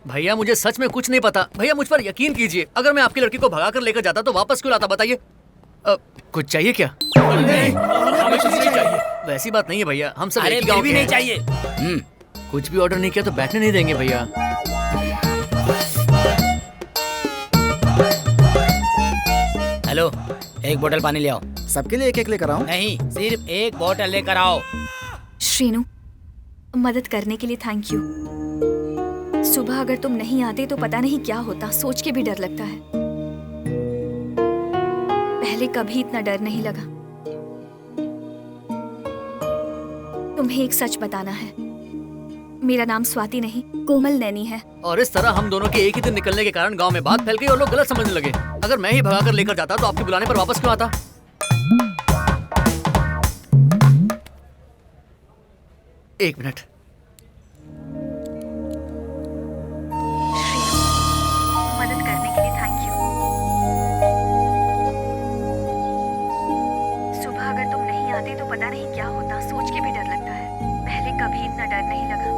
भैया मुझे सच में कुछ नहीं पता। भैया मुझ पर यकीन कीजिए, अगर मैं आपकी लड़की को भगा कर लेकर जाता तो वापस क्यों लाता बताइए? कुछ चाहिए क्या? नहीं, हमें कुछ नहीं चाहिए। वैसी बात नहीं है भैया, हम सब अरे एक ही गांव भी के नहीं हैं। चाहिए। कुछ भी ऑर्डर नहीं किया तो बैठने नहीं देंगे भैया। हेलो, एक बोतल पानी ले आओ। सबके लिए एक एक लेकर आऊं? नहीं, सिर्फ एक बोतल लेकर आओ। श्रीनु, मदद करने के लिए थैंक यू। सुबह अगर तुम नहीं आते तो पता नहीं क्या होता, सोच के भी डर लगता है। पहले कभी इतना डर नहीं लगा। तुम्हें एक सच बताना है, मेरा नाम स्वाति नहीं कोमल नैनी है। और इस तरह हम दोनों के एक ही दिन निकलने के कारण गांव में बात फैल गई और लोग गलत समझने लगे। अगर मैं ही भगा कर लेकर जाता तो आपके बुलाने पर वापस क्यों आता? एक मिनट। मदद करने के लिए थैंक यू। सुबह अगर तुम नहीं आते तो पता नहीं क्या होता, सोच के भी डर लगता है। पहले कभी इतना डर नहीं लगा।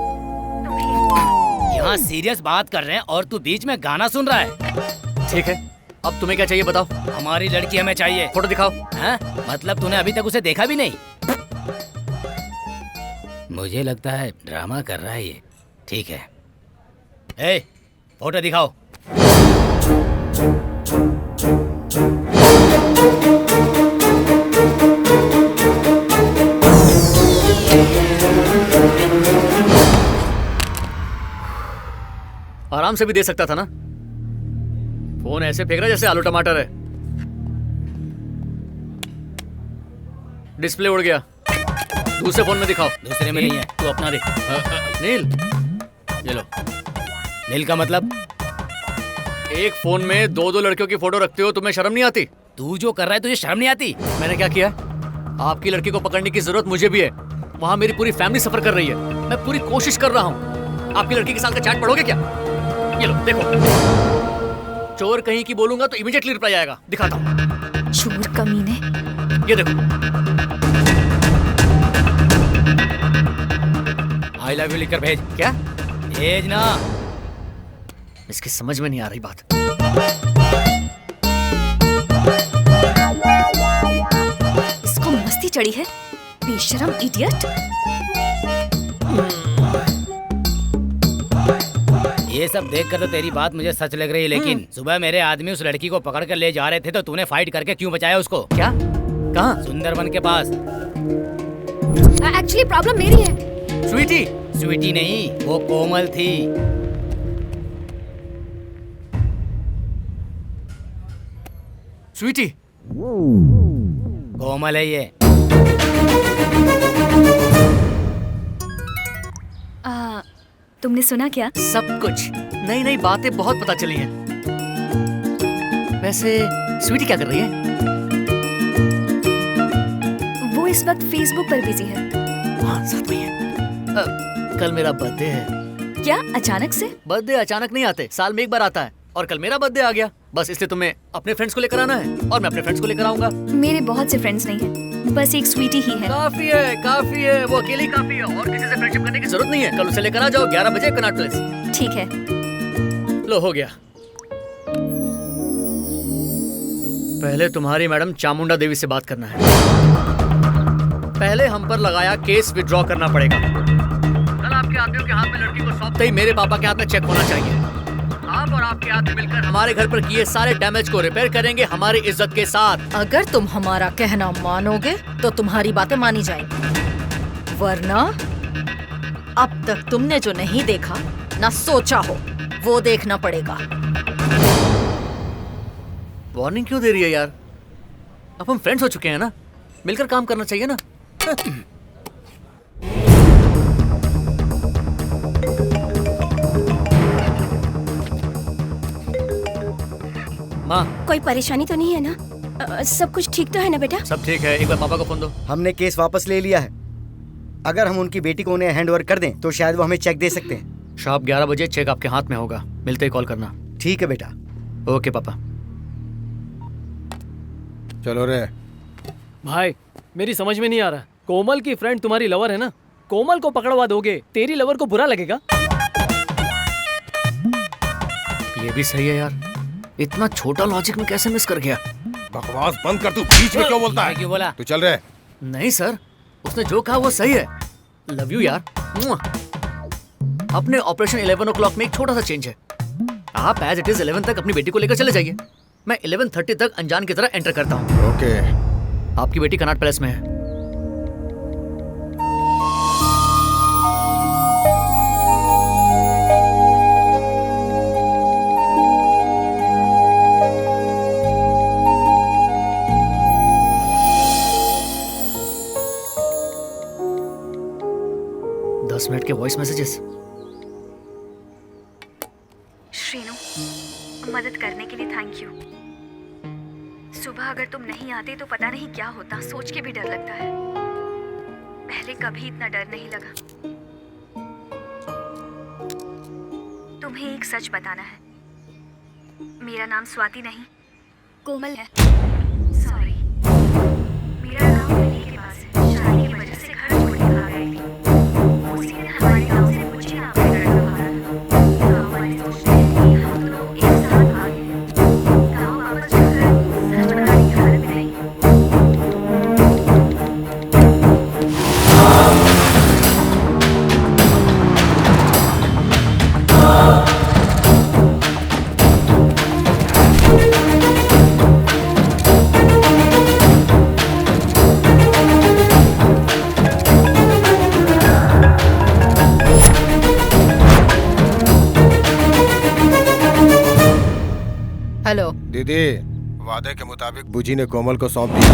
तुम्हें यहाँ सीरियस बात कर रहे हैं और तू बीच में गाना सुन रहा है। ठीक है, अब तुम्हें क्या चाहिए बताओ? हमारी लड़की हमें चाहिए। फोटो दिखाओ। हाँ? मतलब तूने अभी तक उसे देखा भी नहीं? मुझे लगता है ड्रामा कर रहा है ये। ठीक है, ए, फोटो दिखाओ। आराम से भी दे सकता था ना। फोन ऐसे फेंक रहा जैसे आलू टमाटर है। डिस्प्ले उड़ गया। दूसरे फोन में दिखाओ। दूसरे में नहीं है, तू अपना दे। नील, ये लो। नील का मतलब? एक फोन में दो दो लड़कियों की फोटो रखते हो, तुम्हें शर्म नहीं आती? तू जो कर रहा है तुझे शर्म नहीं आती? मैंने क्या किया? आपकी लड़की को पकड़ने की जरूरत मुझे भी है। वहाँ मेरी पूरी फैमिली सफर कर रही है। मैं पूरी कोशिश कर रहा हूँ। आपकी लड़की के साथ का चैट पढ़ोगे क्या? ये लो देखो। चोर कहीं की बोलूंगा तो इमीडिएटली रिप्लाई आएगा। दिखाता हूँ। चोर कमीने। ये देखो। आई लव यू लिखकर भेज। क्या? भेज ना। इसकी समझ में नहीं आ रही बात। इसको मस्ती चढ़ी है, बेशरम इडियट। ये सब देखकर तो तेरी बात मुझे सच लग रही है, लेकिन सुबह मेरे आदमी उस लड़की को पकड़ कर ले जा रहे थे तो तूने फाइट करके क्यों बचाया उसको? क्या? कहाँ? सुंदरवन के पास। एक्चुअली प्रॉब्लम मेरी है। स्वीटी। स्वीटी नहीं, वो कोमल थी। स्वीटी। कोमल है ये। तुमने सुना क्या? सब कुछ नई नई बातें बहुत पता चली हैं। वैसे स्वीटी क्या कर रही है? वो इस वक्त फेसबुक पर बिजी है। हाँ, साथ में ही है। कल मेरा बर्थडे है। क्या अचानक से? बर्थडे अचानक नहीं आते, साल में एक बार आता है। और कल मेरा बर्थडे आ गया, बस इसलिए तुम्हें अपने फ्रेंड्स को लेकर आना है और मैं अपने फ्रेंड्स को लेकर आऊंगा। मेरे बहुत से फ्रेंड्स नहीं हैं, बस एक स्वीटी ही है। काफी है, काफी है। वो अकेली काफी है और किसी से फ्रेंडशिप करने की जरूरत नहीं है। कल उसे लेकर आ जाओ 11 बजे कनॉट प्लेस। ठीक है। लो, हो गया। पहले तुम्हारी मैडम चामुंडा देवी से बात करना है। पहले हम पर लगाया केस विड्रॉ करना पड़ेगा। कल आपके आदमियों के हाथ में लड़की को सौंपते ही मेरे पापा के हाथ में चेक होना चाहिए। आप और आपके आदमी मिलकर हमारे घर पर किए सारे डैमेज को रिपेयर करेंगे हमारी इज्जत के साथ। अगर तुम हमारा कहना मानोगे तो तुम्हारी बातें मानी जाएंगी, वरना अब तक तुमने जो नहीं देखा ना सोचा हो वो देखना पड़ेगा। वार्निंग क्यों दे रही है यार? अब हम फ्रेंड्स हो चुके हैं ना, मिलकर काम करना चाहिए ना। माँ, कोई परेशानी तो नहीं है ना? सब कुछ ठीक तो है ना बेटा? सब ठीक है। एक बार पापा को फोन दो। हमने केस वापस ले लिया है। अगर हम उनकी बेटी को उन्हें हैंड ओवर कर दें तो शायद वो हमें चेक दे सकते हैं। शार्प 11 बजे चेक आपके हाथ में होगा। मिलते ही कॉल करना। ठीक है बेटा। ओके पापा। चलो रे। भाई मेरी समझ में नहीं आ रहा, कोमल की फ्रेंड तुम्हारी लवर है ना? कोमल को पकड़वा दोगे, तेरी लवर को बुरा लगेगा? ये भी सही है यार, इतना छोटा लॉजिक में कैसे मिस कर गया। बकवास बंद कर, तू बीच में क्यों बोलता है? क्यों बोला? तू चल रहे। नहीं सर, उसने जो कहा वो सही है। लव यू यार। मुआ। अपने ऑपरेशन 11 o'clock में एक छोटा सा चेंज है। आप एज इट इज 11 तक अपनी बेटी को लेकर चले जाइए, मैं 11:30 तक अनजान की तरह एंटर करता हूँ। ओके। आपकी बेटी कनॉट पैलेस में है। मिनट के वॉइस मैसेजेस। श्रीनु, मदद करने के लिए थैंक यू। सुबह अगर तुम नहीं आते तो पता नहीं क्या होता, सोच के भी डर लगता है। पहले कभी इतना डर नहीं लगा। तुम्हें एक सच बताना है, मेरा नाम स्वाति नहीं कोमल है। सॉरी, मेरा गांव दिल्ली के पास है। शादी की वजह से घर छोड़ के आ गई थी। उसी दिन हमारे गांव से मुझे नाम का लड़का भागा। गांव वाले सोचते हैं कि हम दोनों एक साथ भागे हैं। गांव वापस जाकर सच बताने की हालत में नहीं। हेलो दीदी, वादे के मुताबिक बुजी ने कोमल को सौंप दिया।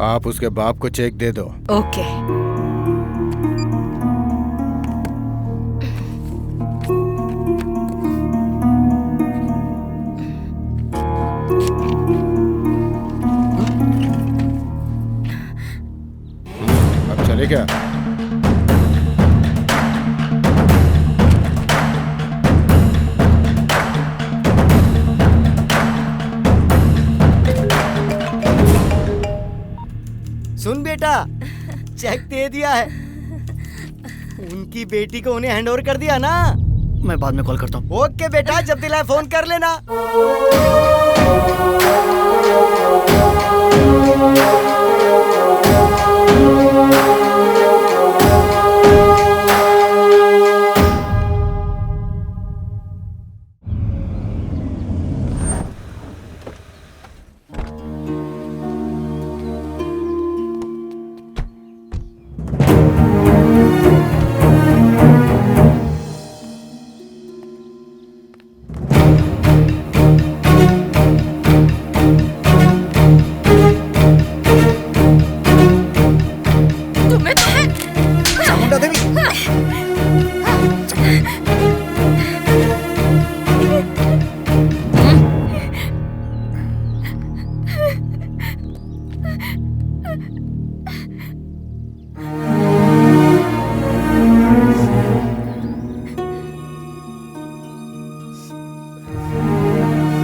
आप उसके बाप को चेक दे दो। ओके। अब चले क्या? सुन बेटा, चेक दे दिया है। उनकी बेटी को उन्हें हैंड ओवर कर दिया ना। मैं बाद में कॉल करता हूँ। ओके बेटा, जब दिलाए फोन कर लेना।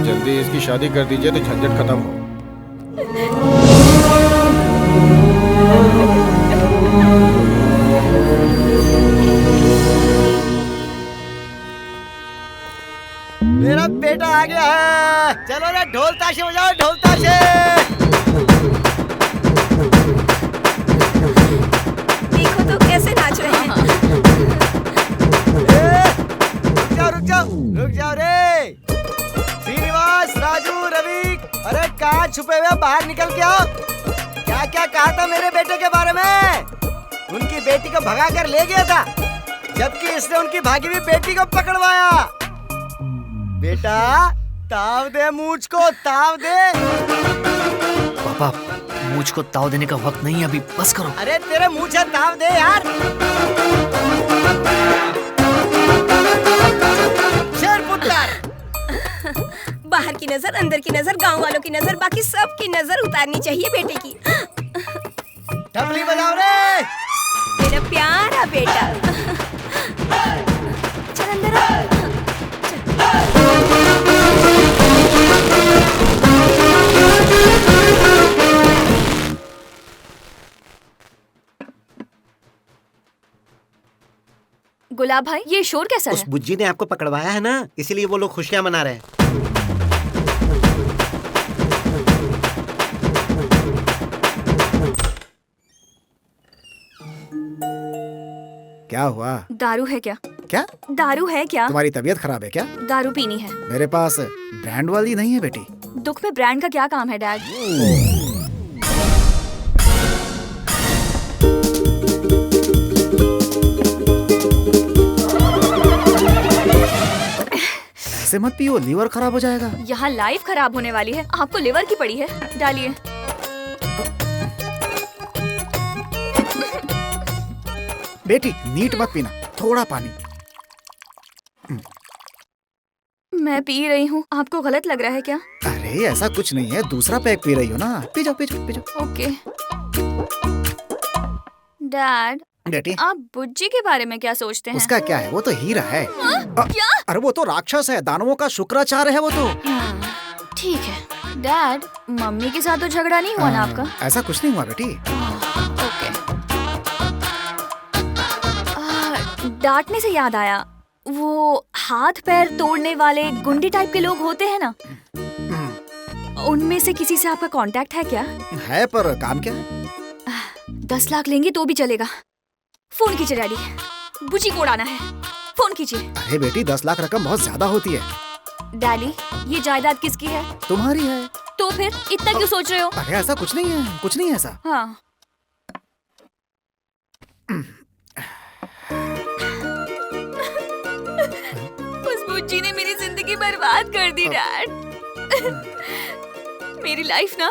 जल्दी इसकी शादी कर दीजिए तो झंझट खत्म हो। मेरा बेटा आ गया है। चलो ना, ढोल ताशे बजाओ, ढोल ताशे। देखो तो कैसे नाच रहे हैं। रुक जाओ रे। श्रीनिवास, राजू, रवि, अरे कहाँ छुपे हुए, बाहर निकल के आओ। क्या क्या कहा था मेरे बेटे के बारे में? उनकी बेटी को भगा कर ले गया था, जबकि इसने उनकी भागी हुई बेटी को पकड़वाया। बेटा, ताव दे मूंछ को, ताव दे। पापा, मुझ को ताव देने का वक्त नहीं है अभी, बस करो। अरे तेरे मुंह से ताव दे यार। शेरपुत्र। बाहर की नजर, अंदर की नजर, गांव वालों की नजर, बाकी सब की नजर उतारनी चाहिए बेटे की। टपली बजाओ रे। मेरा प्यारा बेटा। चल अंदर आ। गुलाब भाई, ये शोर कैसा उस है? बुज्जी ने आपको पकड़वाया है ना, इसीलिए वो लोग खुशियां मना रहे हैं। क्या हुआ? दारू है क्या? क्या? दारू है क्या? तुम्हारी तबीयत खराब है क्या? दारू पीनी है। मेरे पास ब्रांड वाली नहीं है बेटी। दुख में ब्रांड का क्या काम है डैड? ऐसे मत पियो, लीवर खराब हो जाएगा। यहाँ लाइफ खराब होने वाली है, आपको लिवर की पड़ी है। डालिए। बेटी नीट मत पीना, थोड़ा पानी। मैं पी रही हूँ, आपको गलत लग रहा है क्या? अरे ऐसा कुछ नहीं है, दूसरा पैक पी रही हो ना। पी जाओ पी जाओ पी जाओ। ओके। डैड, बेटी आप बुज्जी के बारे में क्या सोचते हैं? उसका क्या है, वो तो हीरा है। क्या? अरे वो तो राक्षस है, दानवों का शुक्राचार्य है वो तो। ठीक है। डैड, मम्मी के साथ तो झगड़ा नहीं हुआ ना आपका? ऐसा कुछ नहीं हुआ बेटी। ओके। डांटने से याद आया, वो हाथ पैर तोड़ने वाले गुंडे टाइप के लोग होते हैं ना, उनमें से किसी से आपका कांटेक्ट है क्या? है, पर काम क्या? 10 लाख लेंगे तो भी चलेगा। फोन कीजिए डैडी, बुची को उड़ाना है। फोन कीजिए। अरे बेटी 10 लाख रकम बहुत ज्यादा होती है। डैडी, ये जायदाद किसकी है? तुम्हारी है। तो फिर इतना क्यों सोच रहे हो? अरे ऐसा कुछ नहीं है, कुछ नहीं है ऐसा। हाँ। उस बुच्ची ने मेरी जिंदगी बर्बाद कर दी डैड। मेरी लाइफ ना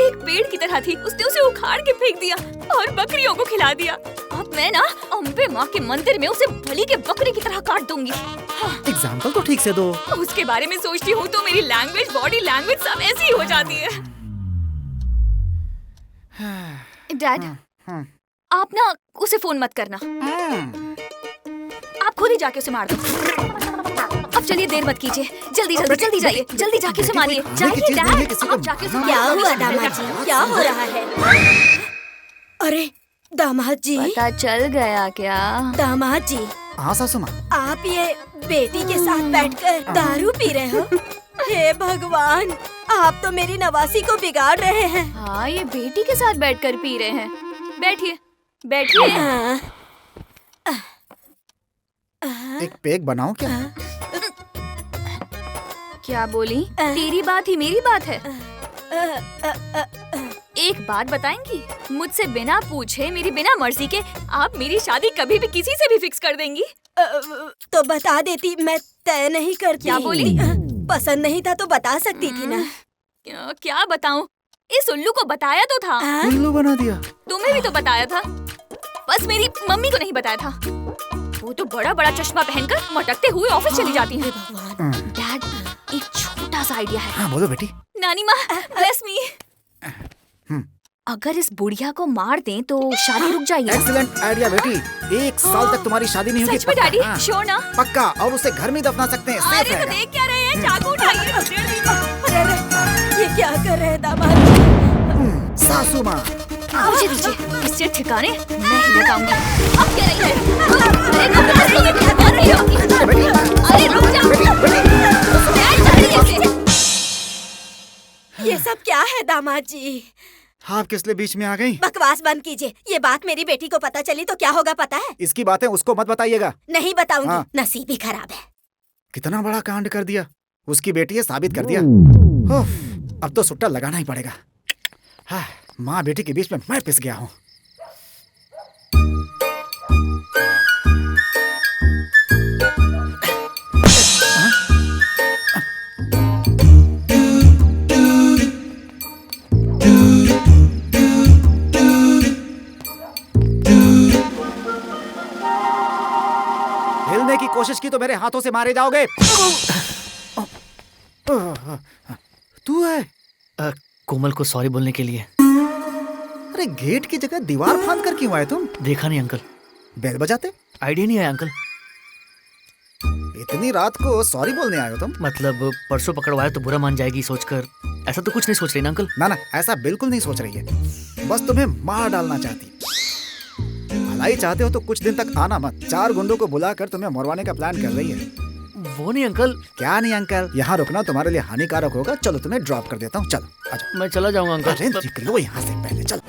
एक पेड़ की तरह थी, उसने उसे उखाड़ के फेंक दिया और बकरियों को खिला दिया। अब मैं ना अम्बे माँ के मंदिर में उसे बलि के बकरे की तरह काट दूंगी। एग्जाम्पल तो ठीक से दो। उसके बारे में सोचती हूँ तो मेरी लैंग्वेज, बॉडी लैंग्वेज सब ऐसी ही हो जाती है। डैड, आप ना उसे फोन मत करना, आप खुद ही जाके उसे मार दो। अब चलिए देर मत कीजिए, जल्दी जल्दी जल्दी जाइए, जल्दी जाके उसे मारिए। जाइए डैड, आप जाके उसे मारिए। क्या हुआ दामाद जी, क्या हो रहा है? अरे दामाद जी, पता चल गया क्या? दामाद जी, हाँ सासू माँ, आप ये बेटी के साथ बैठकर दारू पी रहे हो? हे भगवान, आप तो मेरी नवासी को बिगाड़ रहे हैं। हाँ, ये बेटी के साथ बैठकर पी रहे हैं। बैठिए बैठिए। एक पेग बनाओ क्या? क्या बोली? तेरी बात ही मेरी बात है। एक बात बताएंगी, मुझसे बिना पूछे, मेरी बिना मर्जी के आप मेरी शादी कभी भी किसी से भी फिक्स कर देंगी? तो बता देती, मैं तय नहीं करती। क्या बोली? पसंद नहीं था तो बता सकती थी ना। क्या बताऊं? इस उल्लू को बताया तो था। उल्लू बना दिया। तुम्हें भी तो बताया था, बस मेरी मम्मी को नहीं बताया था। वो तो बड़ा बड़ा चश्मा पहनकर मटकते हुए ऑफिस चली जाती है। डैड, एक छोटा सा आइडिया है। हाँ बोलो बेटी। नानी माँ, ब्लेस मी। अगर इस बुढ़िया को मार दें तो शादी रुक जाएगी। एक्सीलेंट आइडिया बेटी। 1 साल तक तुम्हारी शादी नहीं होगी। सच में डैडी? श्योर ना? पक्का। और उसे घर में दफना सकते हैं। अरे तो देख क्या रहे हैं, चाकू उठाइए। अरे ये क्या कर रहे हैं दामाद जी? सासू माँ, मुझे दीजिए, इससे ठिकाने मैं ही लगाऊंगी। अब क्या रही है? अरे रुक जाओ। ये सब क्या है दामाद जी? आप किस लिए बीच में आ गई? बकवास बंद कीजिए। ये बात मेरी बेटी को पता चली तो क्या होगा पता है? इसकी बातें उसको मत बताइएगा। नहीं बताऊंगी। हाँ। नसीब ही खराब है। कितना बड़ा कांड कर दिया। उसकी बेटी है, साबित कर दिया। अब तो सुट्टा लगाना ही पड़ेगा। हाँ, माँ बेटी के बीच में मैं पिस गया हूँ। हिलने की कोशिश की तो मेरे हाथों से मारे जाओगे। तू है? कोमल को सॉरी बोलने के लिए। अरे गेट की जगह दीवार फांद कर क्यों आए तुम? देखा नहीं अंकल। बेल बजाते? आइडिया नहीं आया अंकल। इतनी रात को सॉरी बोलने आए हो तुम? मतलब परसों पकड़वाया तो बुरा मान जाएगी सोचकर। ऐसा तो कुछ नहीं सोच रही ना अंकल? ना ना, ऐसा बिल्कुल नहीं सोच रही है। बस तुम्हें मार डालना चाहती। भलाई चाहते हो तो कुछ दिन तक आना मत। 4 गुंडों को बुलाकर तुम्हें मरवाने का प्लान कर रही है। वो नहीं अंकल। क्या नहीं अंकल, यहाँ रुकना तुम्हारे लिए हानिकारक होगा। चलो तुम्हें ड्रॉप कर देता हूँ, चलो आजा। मैं चला जाऊंगा अंकल। अरे निकलो यहाँ से पहले, चलो।